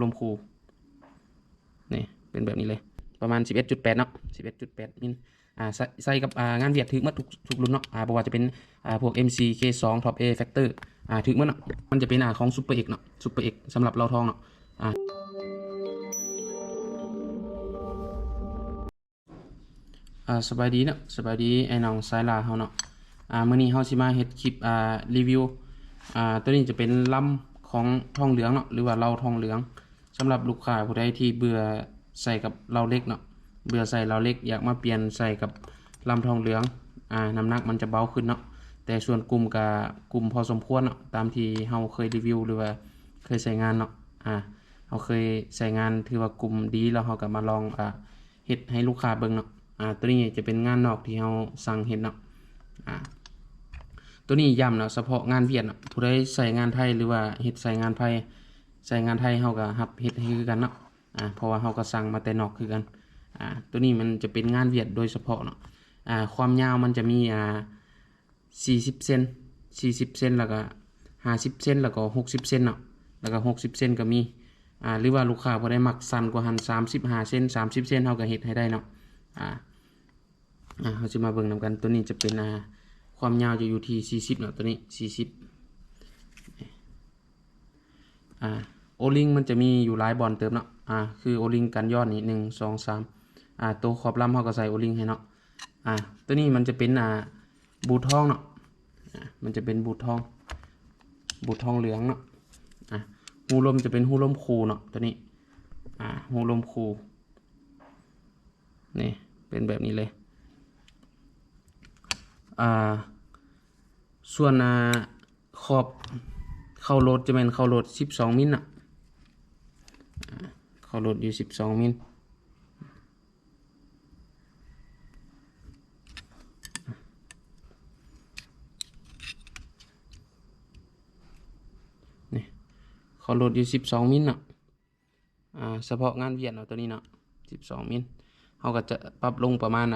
ลมคูนี่เป็นแบบนี้เลยประมาณ11.8เนาะ11.8มิลใส่กับงานเวียดถึงมัดทุกรุ่นเนาะบอกว่าจะเป็นพวก MC K2 Top A Factor ถึงมัดเนาะมันจะเป็นของ Super X เนาะ Super X สำหรับเราทองเนาะสบายดีเนาะสบายดีไอ้น้องสายลาเฮาเนาะมื้อนี้เฮาสิมาเฮ็ดคลิปรีวิวตัวนี้จะเป็นลำของทองเหลืองเนาะหรือว่าเราทองเหลืองสำหรับลูกค้าผู้ใดที่เบื่อใส่กับเราเล็กเนาะเบื่อใส่เราเล็กอยากมาเปลี่ยนใส่กับลำทองเหลืองน้ำหนักมันจะเบาขึ้นเนาะแต่ส่วนกลุ่มกับกลุ่มพอสมควรเนาะตามที่เฮาเคยรีวิวหรือว่าเคยใส่งานเนาะเฮาเคยใส่งานถือว่ากลุ่มดีแล้วเฮาก็มาลองเฮ็ดให้ลูกค้าเบิ่งเนาะตัวนี้จะเป็นงานนอกที่เราสั่งเห็ดเนาะตัวนี้ย้ำเนาะเฉพาะงานเวียดเนาะผู้ใดใส่งานไทยหรือว่าเฮ็ดใส่งานไทยเราก็รับเฮ็ดให้คือกันเนาะเพราะว่าเราก็สั่งมาแต่นอกคือกันตัวนี้มันจะเป็นงานเวียดโดยเฉพาะเนาะความยาวมันจะมี40เซน40เซนแล้วก็50เซนแล้วก็60เซนเนาะแล้วก็60เซนก็มีหรือว่าลูกค้าผู้ใดมักสั้นกว่าหัน35เซน30เซนเราก็เฮ็ดให้ได้เนาะเราจะมาเบิ่งนำกันตัวนี้จะเป็นความยาวจะอยู่ที่40เนาะตัวนี้40โอลิงมันจะมีอยู่หลายบอลเติมเนาะคือโอลิงกันยอดนี่1 2 3ตัวขอบลำเขาก็ใส่โอลิงให้เนาะตัวนี้มันจะเป็นบูทองเนาะมันจะเป็นบูทองเหลืองเนาะหูลมจะเป็นหูลมคูเนาะตัวนี้หูลมคูนี่เป็นแบบนี้เลยส่วนขอบเข้าโหลดจะเป็นเข้าโหลด12มิลน่ะเข้าโหลดอยู่12มิลนี่เข้าโหลดอยู่12มิลน่ะเฉพาะงานเวียดเนาะตัวนี้เนาะ12มิลเขาก็จะปรับลงประมาณ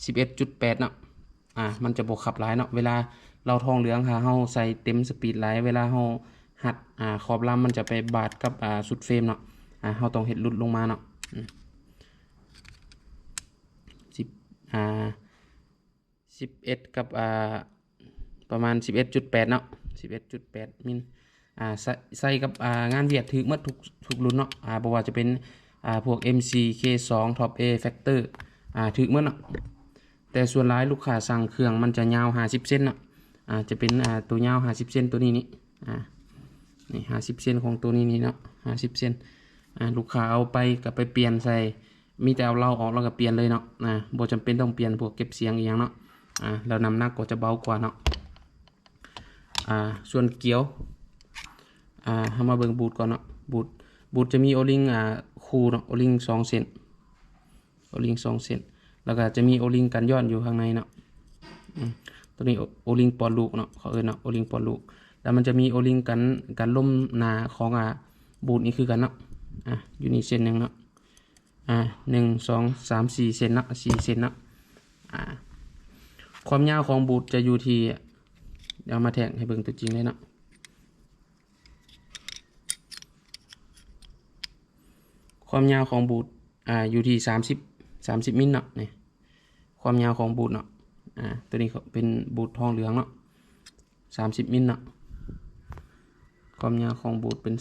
11.8เนาะมันจะบวกขับหลายเนาะเวลาเราทองเหลืองเฮาใส่เต็มสปีดหลายเวลาเฮาหัดขอบลำมันจะไปบาดกับสุดเฟรมเนาะเฮาต้องเฮ็ดหลุดลงมาเนาะ11กับประมาณ11.8เนาะ11.8มิลใส่กับงานเวียดถึงเมื่อทุกรุ่นเนาะบ่ว่าจะเป็นพวก MC K2 Top A Factor ถึงเมื่อเนาะแต่ส่วนหลายลูกค้าสั่งเครื่องมันจะยาว50เซนเนาะจะเป็นตัวยาว50เซนตัวนี้นี่50เซนของตัวนี้นี่เนาะ50เซนลูกค้าเอาไปกับไปเปลี่ยนใส่มีแต่เอาเราออกแล้วก็เปลี่ยนเลยเนาะบ่จำเป็นต้องเปลี่ยนพวกเก็บเสียงอีกอย่างเนาะแล้วน้ำหนักก็จะเบากว่าเนาะส่วนเกี๊ยวเอามาเบิ่งบูทก่อนเนาะบูทจะมีโอลิงคูเนาะโอลิง2เซนโอลิง2เซนแล้วก็จะมีโอลิงกันย้อนอยู่ข้างในเนาะตัวนี้โอลิงปอนลูกเนาะเขาเนาะโอลิงปอนลูกแล้วมันจะมีโอลิงกันล่มหนาของบูทนี่คือกันเนาะอยู่นี่เส้นหนึ่งเนาะ1 2 3 4เซนเนาะ4เซนเนาะความยาวของบูทจะอยู่ที่เดี๋ยวมาแทงให้เบิ่งตัวจริงเลยเนาะความยาวของบูทอยู่ที่30มิลเนาะนี่ความยาวของบูทเนาะตัวนี้เป็นบูททองเหลืองเนาะ30มิลเนาะความยาวของบูทเป็น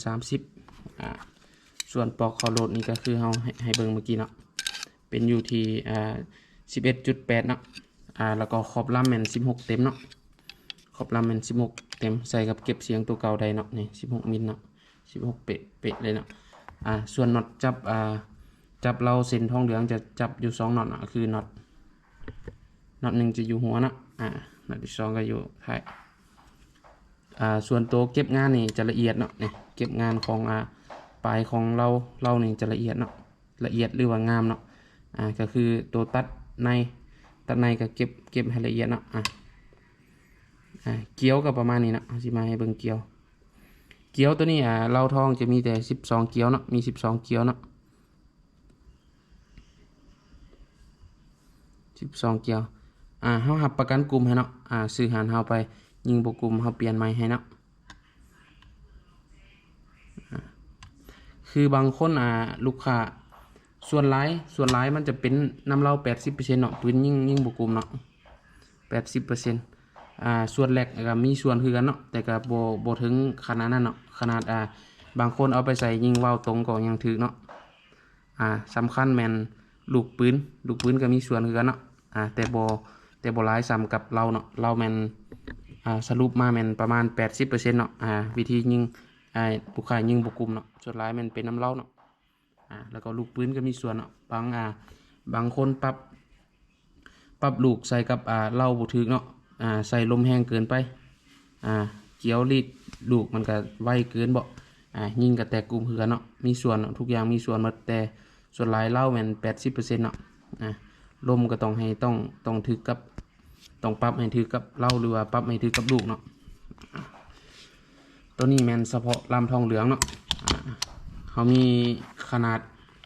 30ส่วนปลอกคอโหลดนี่ก็คือเราให้เบิ่งเมื่อกี้เนาะเป็นอยู่ที่11.8เนาะแล้วก็ขอบลำแม่น16เต็มเนาะขอบลำแม่น16เต็มใส่กับเก็บเสียงตัวเก่าได้เนาะนี่16มิลเนาะ16เป๊ะเลยเนาะส่วนน็อตจับเราเส้นทองเหลืองจะจับอยู่2น็อตคือน็อตหนึ่งจะอยู่หัวนะน็อตที่2ก็อยู่ท้ายส่วนตัวเก็บงานนี่จะละเอียดเนาะนี่เก็บงานของปลายของเรานี่จะละเอียดเนาะละเอียดหรือว่างามเนาะก็คือตัวตัดในก็เก็บให้ละเอียดเนาะเกี๊ยวก็ประมาณนี้นะเอาสิมาให้เบิ่งเกี๊ยวตัวนี้เราทองจะมีแต่12เกี๊ยวเนาะมี12เกี๊ยวเนาะ12เกี๊ยวเฮาหับประกันกลุ่มให้เนาะซื้อหารเฮาไปยิงบ่กลุ่มเฮาเปลี่ยนใหม่ให้เนาะ คือบางคนลูกค้าส่วนหลายมันจะเป็นน้ำเหล้า80%เนาะปืนยิ่งบ่กลุ่มเนาะ80%ส่วนแรกก็มีส่วนคือกันเนาะแต่ก็บ่ถึงขนาดนั้นเนาะขนาดบางคนเอาไปใส่ยิงว่าวตรงก็ยังถึกเนาะสำคัญแม่นลูกปืนก็มีส่วนคือกันเนาะแต่บ่หลายซ้ำกับเราเนาะเราแม่นสรุปมาแม่นประมาณ80%เนาะวิธียิงลูกค้ายิงบ่กลุ่มเนาะส่วนหลายแม่นเป็นน้ำเหล้าเนาะแล้วก็ลูกปืนก็มีส่วนเนาะบางคนปรับลูกใส่กับเหล้าบ่ถึกเนาะใส่ลมแห้งเกินไปเกี่ยวรีดลูกมันก็ไวเกินบ่ยิงก็แตกกลุ่มคือกันเนาะมีส่วนทุกอย่างมีส่วนหมดแต่ส่วนหลายเหล้าแม่น80%เนาะลมก็ต้องถึกกับต้องปรับให้ถึกกับเหล้าหรือว่าปรับให้ถึกกับลูกเนาะตัวนี้แม่นเฉพาะลำทองเหลืองเนาะเขามีขนาด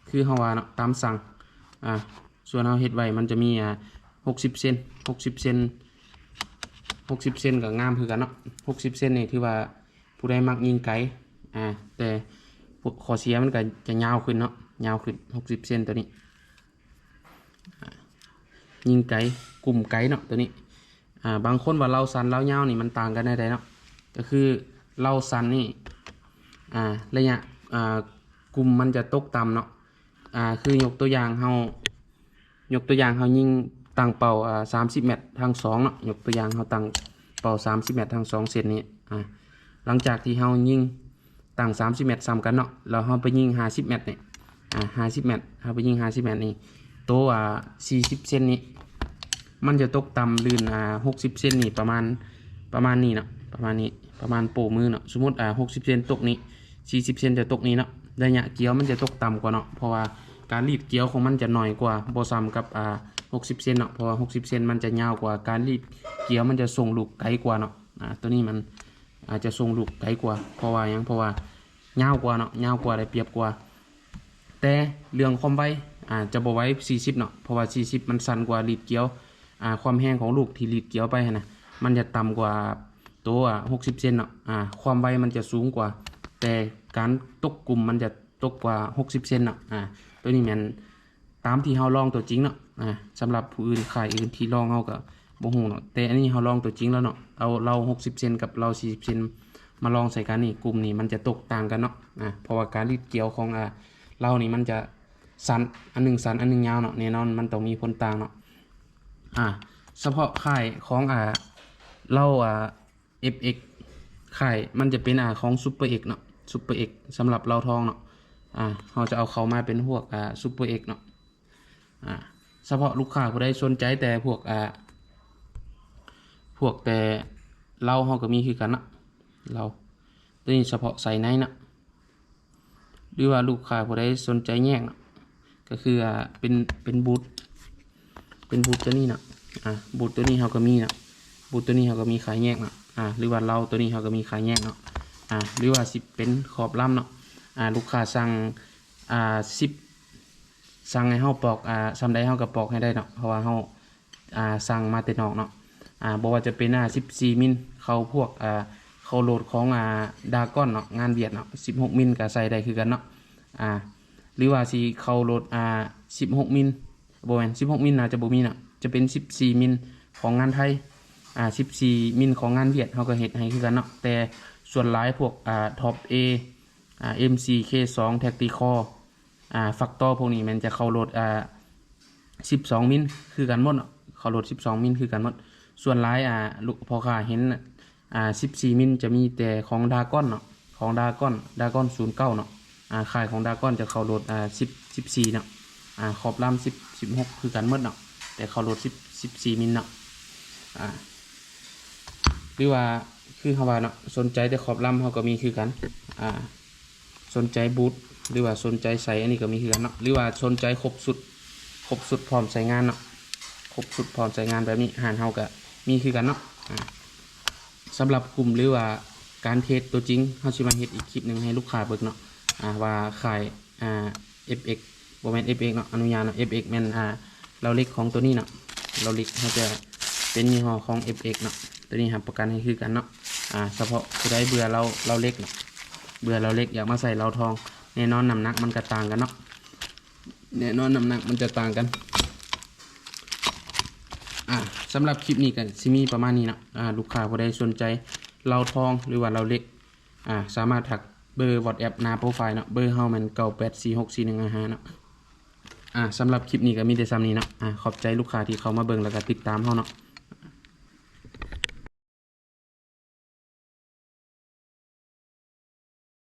คือเฮาว่าเนาะตามสั่งส่วนเฮาเฮ็ดไว้มันจะมี60 เซน60 เซน60 เซนก็งามคือกันเนาะ60 เซนนี่ถือว่าผู้ใดมักยิงไกลแต่ข้อเสียมันก็จะยาวขึ้นเนาะยาวขึ้น60 เซนตัวนี้ยิงไกลกลุ่มไกลเนาะตัวนี้บางคนว่าเราสั้นเรายาวนี่มันต่างกันได้เนาะก็คือเราสั้นนี่ระยะกลุ่มมันจะตกต่ำเนาะคือยกตัวอย่างเฮายิงตั้งเป้า30 เมตรทาง2เนาะยกตัวอย่างเฮาตั้งเป้า30 เมตรทาง2เซนนี้หลังจากที่เฮายิงตั้ง30 เมตรซ้ำกันเนาะแล้วเฮาไปยิง50 เมตรนี่50 เมตรเฮาไปยิง50 เมตรนี่โต40 เซนนี้มันจะตกต่ำลื่น60 เซนนี่ประมาณนี้เนาะประมาณโป้มือเนาะสมมุติ60 เซนตกนี้40 เซนจะตกนี้เนาะระยะเกี่ยวมันจะตกต่ำกว่าเนาะเพราะว่าการรีดเกี่ยวของมันจะน้อยกว่าบ่ซ้ำกับ60 เซนเนาะเพราะว่า60 เซนมันจะยาวกว่าการรีดเกี่ยวมันจะส่งลูกไกลกว่าเนาะตัวนี้มันอาจจะส่งลูกไกลกว่าเพราะว่ายาวกว่าเนาะยาวกว่าได้เปรียบกว่าแต่เรื่องความไวจะบ่ไว้40เนาะเพราะว่า40มันสั้นกว่ารีดเกี่ยวความแห้งของลูกที่รีดเกี่ยวไปนะมันจะต่ำกว่าตัว60 เซนเนาะความไวมันจะสูงกว่าแต่การตกกลุ่มมันจะตกกว่า60 เซนเนาะตัวนี้แม่นตามที่เฮาลองตัวจริงเนาะสำหรับผู้อื่นค่ายอื่นที่ลองเฮาก็บ่ฮู้เนาะแต่อันนี้เฮาลองตัวจริงแล้วเนาะเอาเรา60 เซนกับเรา40 เซนมาลองใส่กันนี่กลุ่มนี้มันจะตกต่างกันเนาะเพราะว่าการรีดเกี่ยวของเรานี่มันจะสั้นอันนึงสั้นอันนึงยาวเนาะแน่นอนมันต้องมีผลต่างเนาะเฉพาะค่ายของเราFX ค่ายมันจะเป็นของซุปเปอร์เอกเนาะซุปเปอร์เอกสำหรับเราทองเนาะเราจะเอาเขามาเป็นพวกซุปเปอร์เอกเนาะเฉพาะลูกค้าผู้ใดสนใจแต่พวกแต่เราก็มีคือกันเนาะเราตัวนี้เฉพาะใส่ในเนาะหรือว่าลูกค้าผู้ใดสนใจแยกเนาะก็คือเป็นบูทตัวนี้เนาะบูทตัวนี้เราก็มีเนาะบูทตัวนี้เราก็มีขายแยกเนาะหรือว่าเราตัวนี้เราก็มีขายแยกเนาะหรือว่าสิเป็นขอบลำเนาะลูกค้าสั่ง10สั่งให้เฮาปอกซ้ำใดเฮาก็ปอกให้ได้เนาะเพราะว่าเฮาสั่งมาแต่นอกเนาะบ่ว่าจะเป็น14 มิลเข้าพวกเข้าโหลดของดากอนเนาะงานเวียดเนาะ16 มิลก็ใส่ได้คือกันเนาะหรือว่าสิเข้าโหลด16 มิลบ่แม่น16 มิลน่าจะบ่มีเนาะจะเป็น14 มิลของงานไทย14 มิลของงานเวียดเฮาก็เฮ็ดให้คือกันเนาะแต่ส่วนหลายพวกท็อป A MCK2 Tacticalฟักตอร์พวกนี้มันจะเข้าโหลด12 มิลคือกันหมดเนาะเข้าโหลด12 มิลคือกันหมดส่วนหลายลูกพอค้าเห็น14 มิลจะมีแต่ของดากอนเนาะของดากอน09เนาะค่ายของดากอนจะเข้าโหลด14เนาะขอบลำ16คือกันหมดเนาะแต่เข้าโหลด14 มิลเนาะหรือว่าคือเฮาว่าเนาะสนใจแต่ขอบลำเฮาก็มีคือกันสนใจบูทหรือว่าสนใจใส่อันนี้ก็มีคือกันเนาะหรือว่าสนใจครบสุดพร้อมใช้งานเนาะครบสุดพร้อมใช้งานแบบนี้หานเฮาก็มีคือกันเนาะสำหรับกลุ่มหรือว่าการเทสตัวจริงเฮาสิมาเฮ็ดอีกคลิปนึงให้ลูกค้าเบิ่งเนาะว่าขายFX บ่แม่น FX เนาะอนุญาตเนาะ FX แม่นเราเล็กของตัวนี้เนาะเราเล็กเฮาจะเป็นยี่ห้อของ FX เนาะตัวนี้รับประกันให้คือกันเนาะเฉพาะผู้ใดเบื่อเราเล็กเนาะเบื่อเราเล็กอยากมาใส่เราทอง แน่นอนน้ำหนักมันก็ต่างกันเนาะแน่นอนน้ำหนักมันจะต่างกันสำหรับคลิปนี้ก็สิมีประมาณนี้เนาะลูกค้าผู้ใดสนใจเราทองหรือว่าเราเล็กสามารถทักเบอร์ WhatsApp หน้าโปรไฟล์เนาะเบอร์เฮามัน98464155เนาะสำหรับคลิปนี้ก็มีแต่ซ้ำนี้เนาะขอบใจลูกค้าที่เข้ามาเบิ่งแล้วก็ติดตามเฮาเนาะ